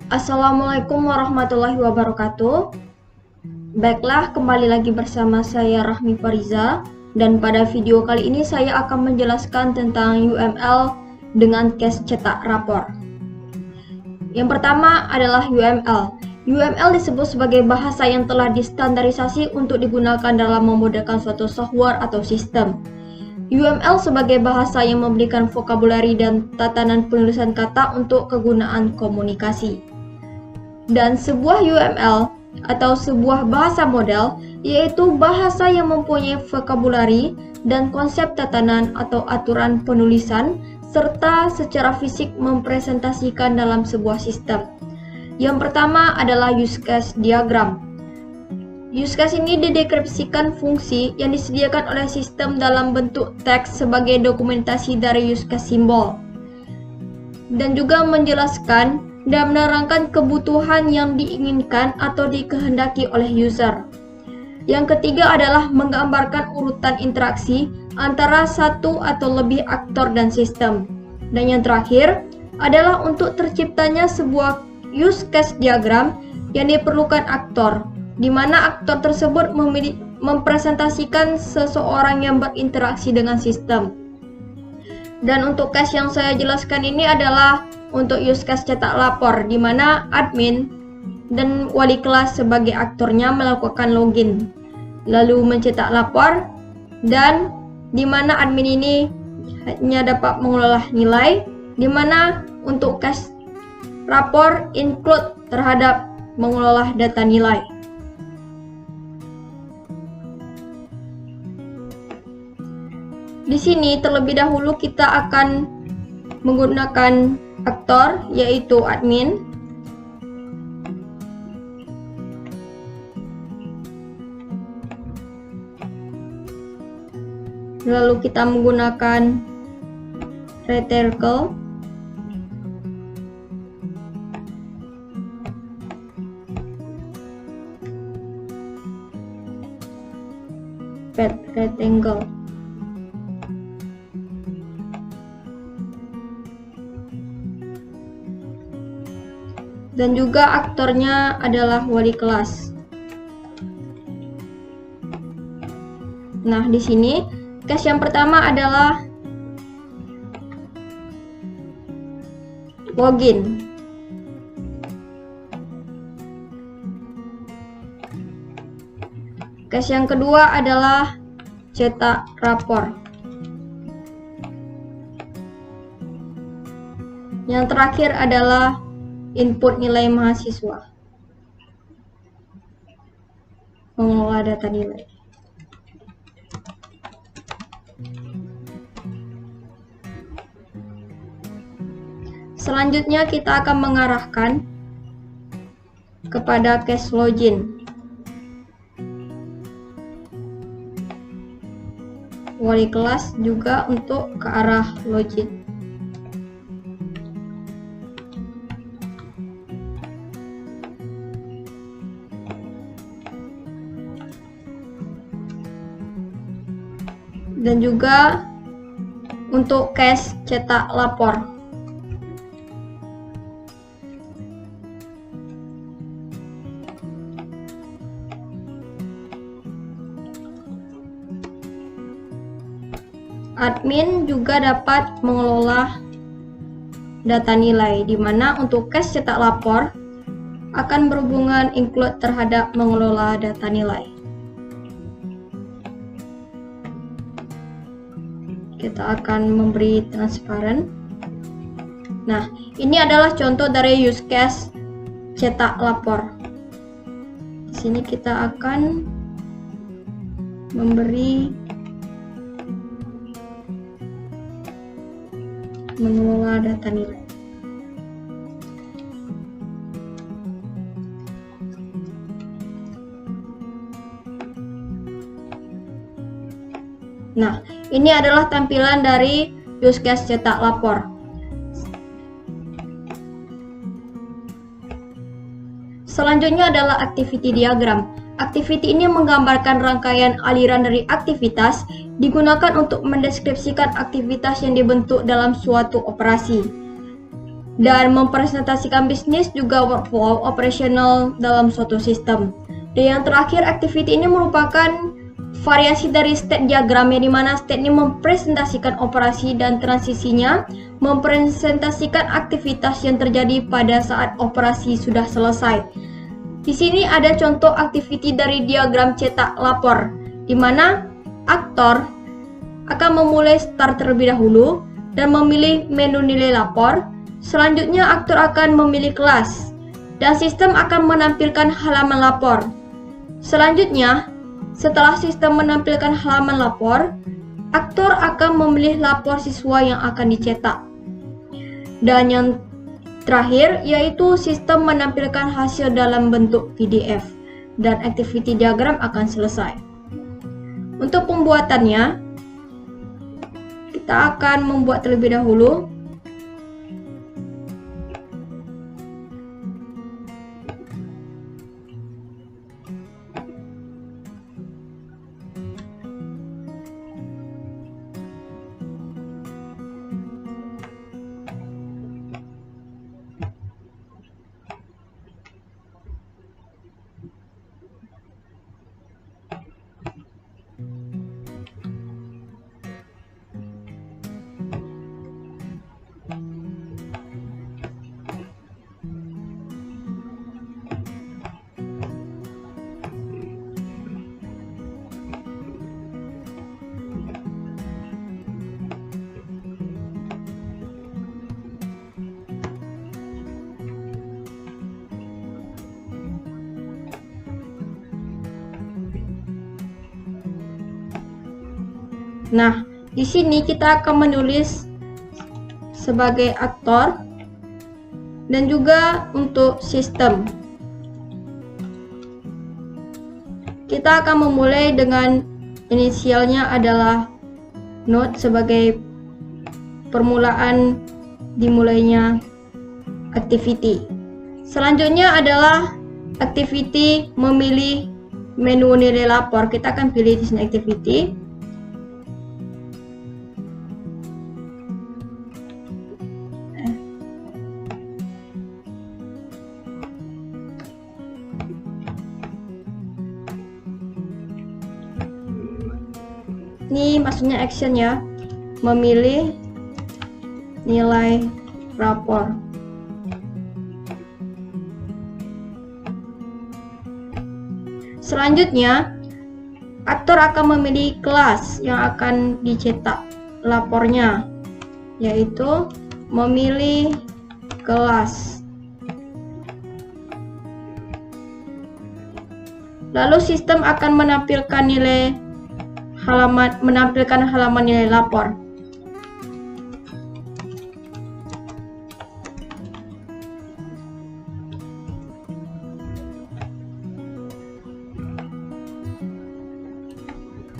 Assalamualaikum warahmatullahi wabarakatuh. Baiklah, kembali lagi bersama saya Rahmi Fariza, dan pada video kali ini saya akan menjelaskan tentang UML dengan case cetak rapor. Yang pertama adalah UML. UML disebut sebagai bahasa yang telah distandarisasi untuk digunakan dalam memudahkan suatu software atau sistem. UML sebagai bahasa yang memberikan vokabulari dan tatanan penulisan kata untuk kegunaan komunikasi. Dan sebuah UML atau sebuah bahasa model yaitu bahasa yang mempunyai vokabulari dan konsep tatanan atau aturan penulisan serta secara fisik mempresentasikan dalam sebuah sistem. Yang pertama adalah use case diagram. Use case ini dideskripsikan fungsi yang disediakan oleh sistem dalam bentuk teks sebagai dokumentasi dari use case simbol, dan juga menjelaskan dan menerangkan kebutuhan yang diinginkan atau dikehendaki oleh user. Yang ketiga adalah menggambarkan urutan interaksi antara satu atau lebih aktor dan sistem. Dan yang terakhir adalah untuk terciptanya sebuah use case diagram yang diperlukan aktor, di mana aktor tersebut mempresentasikan seseorang yang berinteraksi dengan sistem. Dan untuk case yang saya jelaskan ini adalah untuk use case cetak lapor, di mana admin dan wali kelas sebagai aktornya melakukan login, lalu mencetak lapor, dan di mana admin ini hanya dapat mengelola nilai, di mana untuk case rapor include terhadap mengelola data nilai. Di sini terlebih dahulu kita akan menggunakan aktor, yaitu admin. Lalu kita menggunakan reticle. Rectangle. Dan juga aktornya adalah wali kelas. Nah, di sini case yang pertama adalah login. Case yang kedua adalah cetak rapor. Yang terakhir adalah input nilai mahasiswa, mengelola data nilai. Selanjutnya kita akan mengarahkan kepada case login. Wali kelas juga untuk ke arah login. Dan juga untuk case cetak lapor. Admin juga dapat mengelola data nilai, di mana untuk case cetak lapor akan berhubungan include terhadap mengelola data nilai. Kita akan memberi transparan. Nah, ini adalah contoh dari use case cetak lapor. Di sini kita akan memberi mengelola data nilai. Nah, ini adalah tampilan dari use case cetak lapor. Selanjutnya adalah activity diagram. Activity ini menggambarkan rangkaian aliran dari aktivitas digunakan untuk mendeskripsikan aktivitas yang dibentuk dalam suatu operasi. dan mempresentasikan bisnis juga workflow operasional dalam suatu sistem. Dan yang terakhir, activity ini merupakan variasi dari state diagram, yang dimana state ini mempresentasikan operasi dan transisinya mempresentasikan aktivitas yang terjadi pada saat operasi sudah selesai. Di sini ada contoh activity dari diagram cetak lapor, di mana aktor akan memulai start terlebih dahulu dan memilih menu nilai lapor. Selanjutnya aktor akan memilih kelas dan sistem akan menampilkan halaman lapor. Selanjutnya, setelah sistem menampilkan halaman lapor, aktor akan memilih lapor siswa yang akan dicetak. Dan yang terakhir yaitu sistem menampilkan hasil dalam bentuk PDF dan activity diagram akan selesai. Untuk pembuatannya, kita akan membuat terlebih dahulu. Nah, di sini kita akan menulis sebagai aktor dan juga untuk sistem. Kita akan memulai dengan inisialnya adalah note sebagai permulaan dimulainya activity. Selanjutnya adalah activity memilih menu nilai lapor. Kita akan pilih di sini activity. Ini maksudnya action ya, memilih nilai rapor. Selanjutnya, aktor akan memilih kelas yang akan dicetak lapornya, yaitu memilih kelas. Lalu sistem akan menampilkan halaman nilai lapor.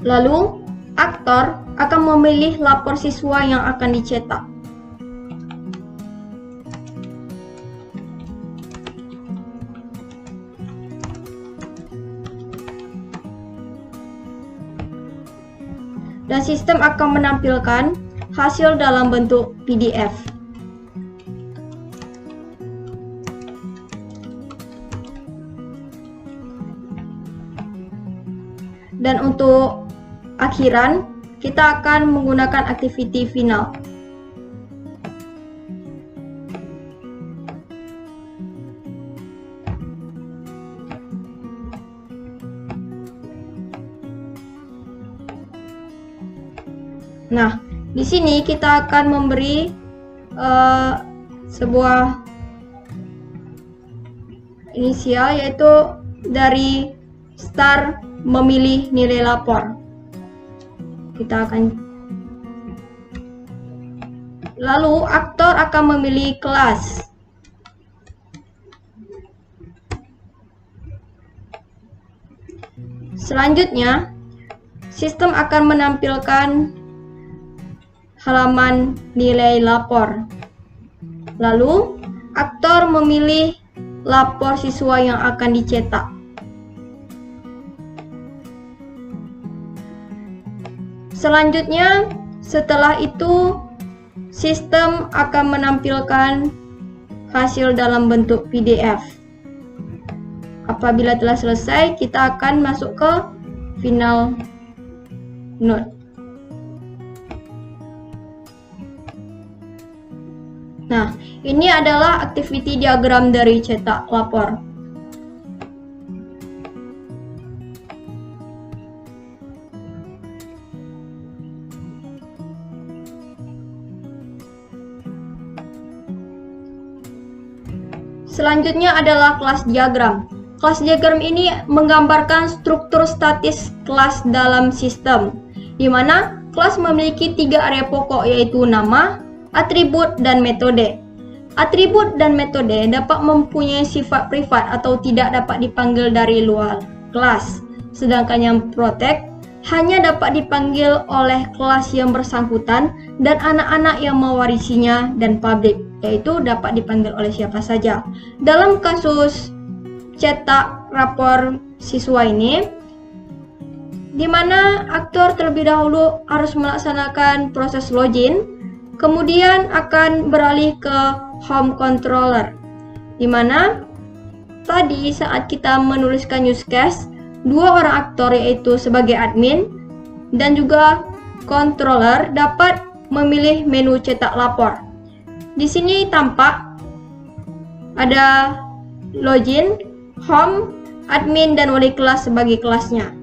Lalu, aktor akan memilih lapor siswa yang akan dicetak. Dan sistem akan menampilkan hasil dalam bentuk PDF. Dan untuk akhiran, kita akan menggunakan activity final. Nah, di sini kita akan memberi sebuah inisial, yaitu dari star memilih nilai lapor. Kita akan lalu aktor akan memilih kelas. Selanjutnya, sistem akan menampilkan halaman nilai lapor. Lalu, aktor memilih lapor siswa yang akan dicetak. Selanjutnya, setelah itu, sistem akan menampilkan hasil dalam bentuk PDF. Apabila telah selesai, kita akan masuk ke final note. Nah, ini adalah activity diagram dari cetak lapor. Selanjutnya adalah kelas diagram. Kelas diagram ini menggambarkan struktur statis kelas dalam sistem, di mana kelas memiliki 3 area pokok, yaitu nama, atribut, dan metode. Atribut dan metode dapat mempunyai sifat privat atau tidak dapat dipanggil dari luar kelas, sedangkan yang protect hanya dapat dipanggil oleh kelas yang bersangkutan dan anak-anak yang mewarisinya, dan public, yaitu dapat dipanggil oleh siapa saja. Dalam kasus cetak rapor siswa ini, di mana aktor terlebih dahulu harus melaksanakan proses login, kemudian akan beralih ke home controller, di mana tadi saat kita menuliskan use case, 2 orang aktor, yaitu sebagai admin dan juga controller, dapat memilih menu cetak lapor. Di sini tampak ada login, home, admin, dan wali kelas sebagai kelasnya.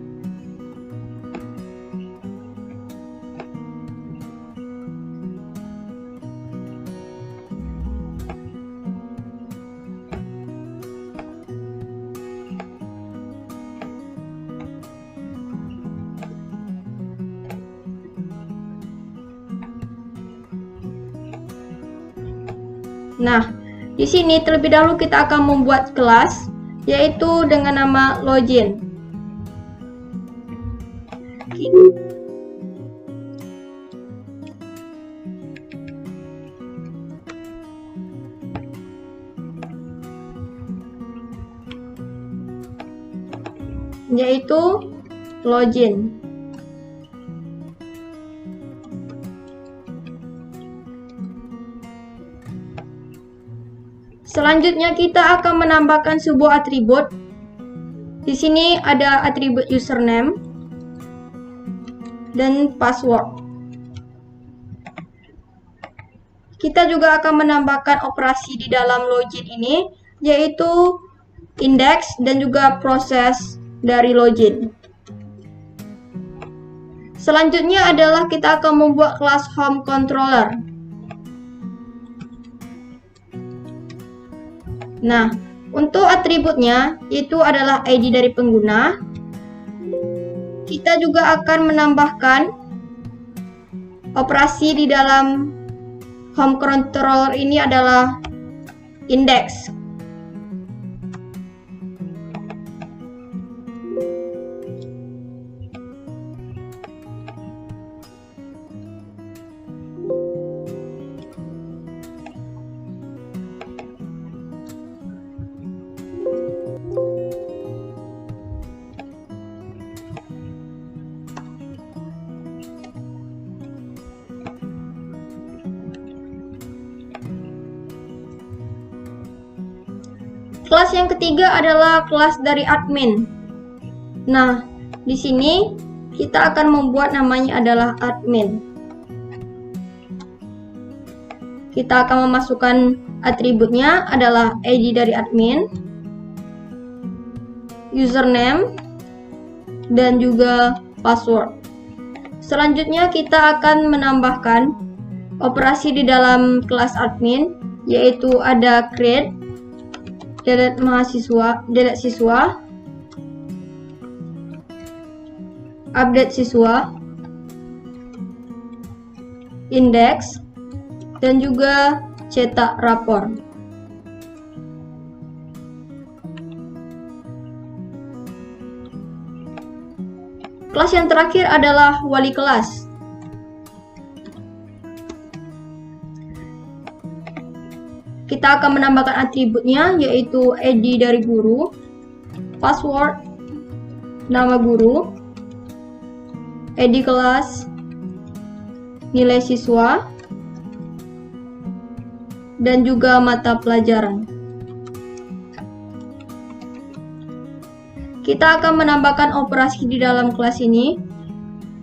Nah, di sini terlebih dahulu kita akan membuat kelas, yaitu dengan nama login. Yaitu login. Selanjutnya kita akan menambahkan sebuah atribut. Di sini ada atribut username dan password. Kita juga akan menambahkan operasi di dalam login ini, yaitu index dan juga proses dari login. Selanjutnya adalah kita akan membuat kelas home controller. Nah, untuk atributnya itu adalah ID dari pengguna. Kita juga akan menambahkan operasi di dalam home controller ini adalah index. Kelas yang ketiga adalah kelas dari admin. Nah, di sini kita akan membuat namanya adalah admin. Kita akan memasukkan atributnya adalah ID dari admin, username, dan juga password. Selanjutnya kita akan menambahkan operasi di dalam kelas admin, yaitu ada create, delete siswa, update siswa, index, dan juga cetak rapor. Kelas yang terakhir adalah wali kelas. Kita akan menambahkan atributnya, yaitu ID dari guru, password, nama guru, ID kelas, nilai siswa, dan juga mata pelajaran. Kita akan menambahkan operasi di dalam kelas ini,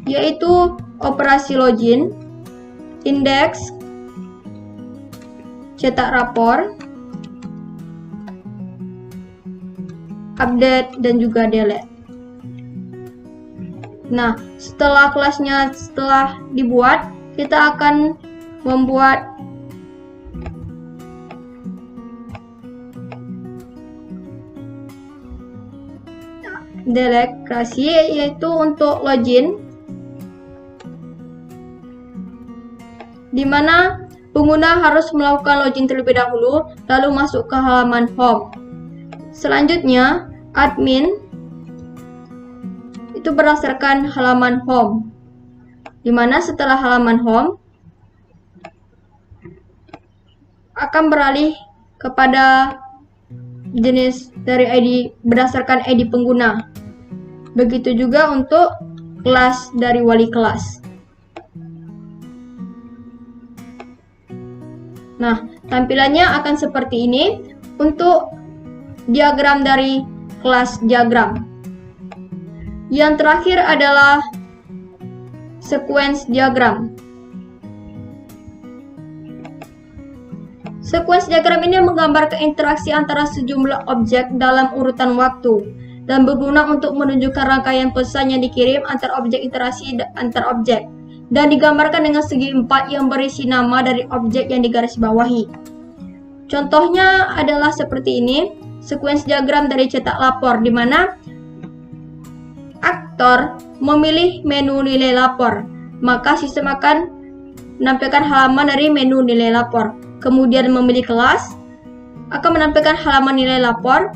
yaitu operasi login, indeks, cetak rapor, update, dan juga delete. Nah, setelah kelasnya dibuat, kita akan membuat delekrasi, yaitu untuk login, di mana pengguna harus melakukan login terlebih dahulu, lalu masuk ke halaman home. Selanjutnya, admin itu berdasarkan halaman home, di mana setelah halaman home akan beralih kepada jenis dari ID berdasarkan ID pengguna. Begitu juga untuk kelas dari wali kelas. Nah, tampilannya akan seperti ini untuk diagram dari kelas diagram. Yang terakhir adalah sequence diagram. Sequence diagram ini menggambarkan interaksi antara sejumlah objek dalam urutan waktu dan berguna untuk menunjukkan rangkaian pesan yang dikirim antar objek, interaksi antar objek, dan digambarkan dengan segi empat yang berisi nama dari objek yang digarisbawahi. Contohnya adalah seperti ini, sequence diagram dari cetak lapor, di mana aktor memilih menu nilai lapor, maka sistem akan menampilkan halaman dari menu nilai lapor. Kemudian memilih kelas akan menampilkan halaman nilai lapor.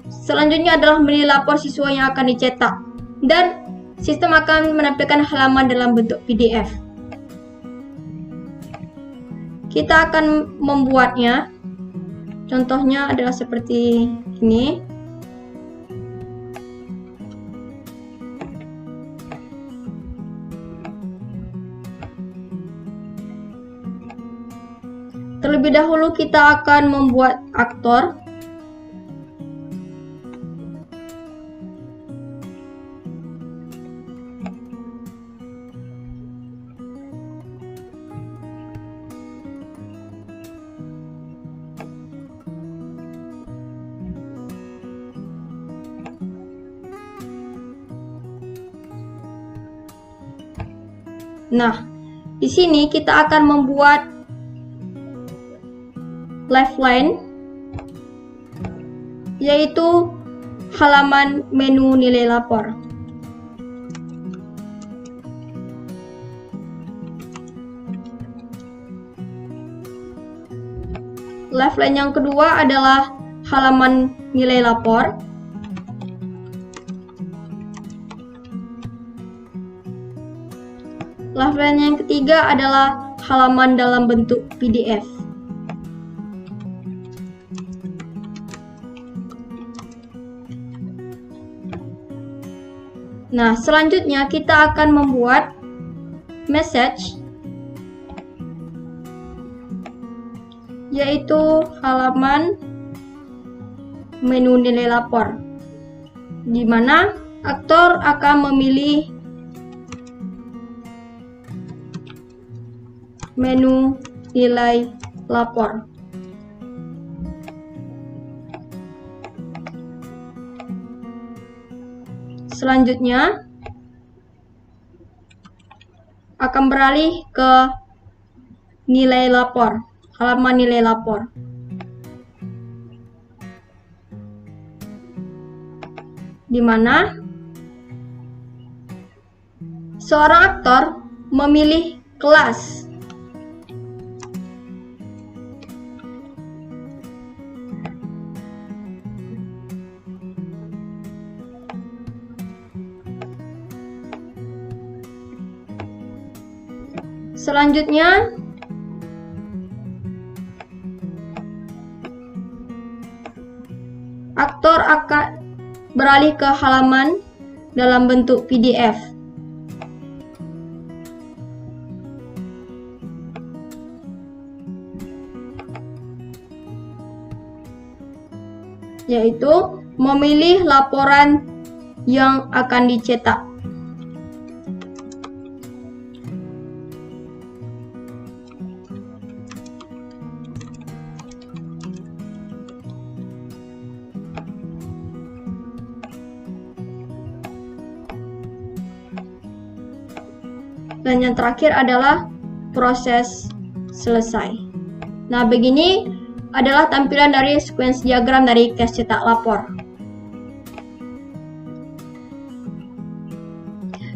Selanjutnya adalah memilih lapor siswa yang akan dicetak, dan sistem akan menampilkan halaman dalam bentuk PDF. Kita akan membuatnya. Contohnya adalah seperti ini. Terlebih dahulu kita akan membuat aktor. Nah, di sini kita akan membuat lifeline, yaitu halaman menu nilai lapor. Lifeline yang kedua adalah halaman nilai lapor. Lifeline yang ketiga adalah halaman dalam bentuk PDF. Nah, selanjutnya kita akan membuat message, yaitu halaman menu nilai lapor, di mana aktor akan memilih menu nilai lapor. Selanjutnya akan beralih ke nilai lapor, halaman nilai lapor, di mana seorang aktor memilih kelas. Selanjutnya, aktor akan beralih ke halaman dalam bentuk PDF. yaitu memilih laporan yang akan dicetak. Dan yang terakhir adalah proses selesai. Nah, begini adalah tampilan dari sequence diagram dari case cetak lapor.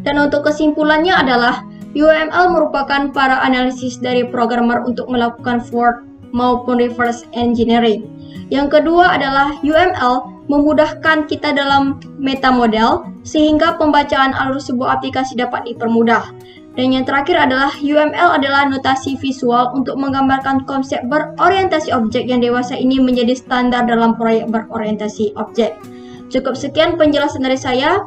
Dan untuk kesimpulannya adalah UML merupakan para analisis dari programmer untuk melakukan forward maupun reverse engineering. Yang kedua adalah UML memudahkan kita dalam meta model sehingga pembacaan alur sebuah aplikasi dapat dipermudah. Dan yang terakhir adalah UML adalah notasi visual untuk menggambarkan konsep berorientasi objek yang dewasa ini menjadi standar dalam proyek berorientasi objek. Cukup sekian penjelasan dari saya.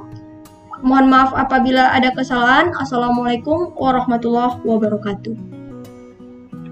Mohon maaf apabila ada kesalahan. Assalamualaikum warahmatullahi wabarakatuh.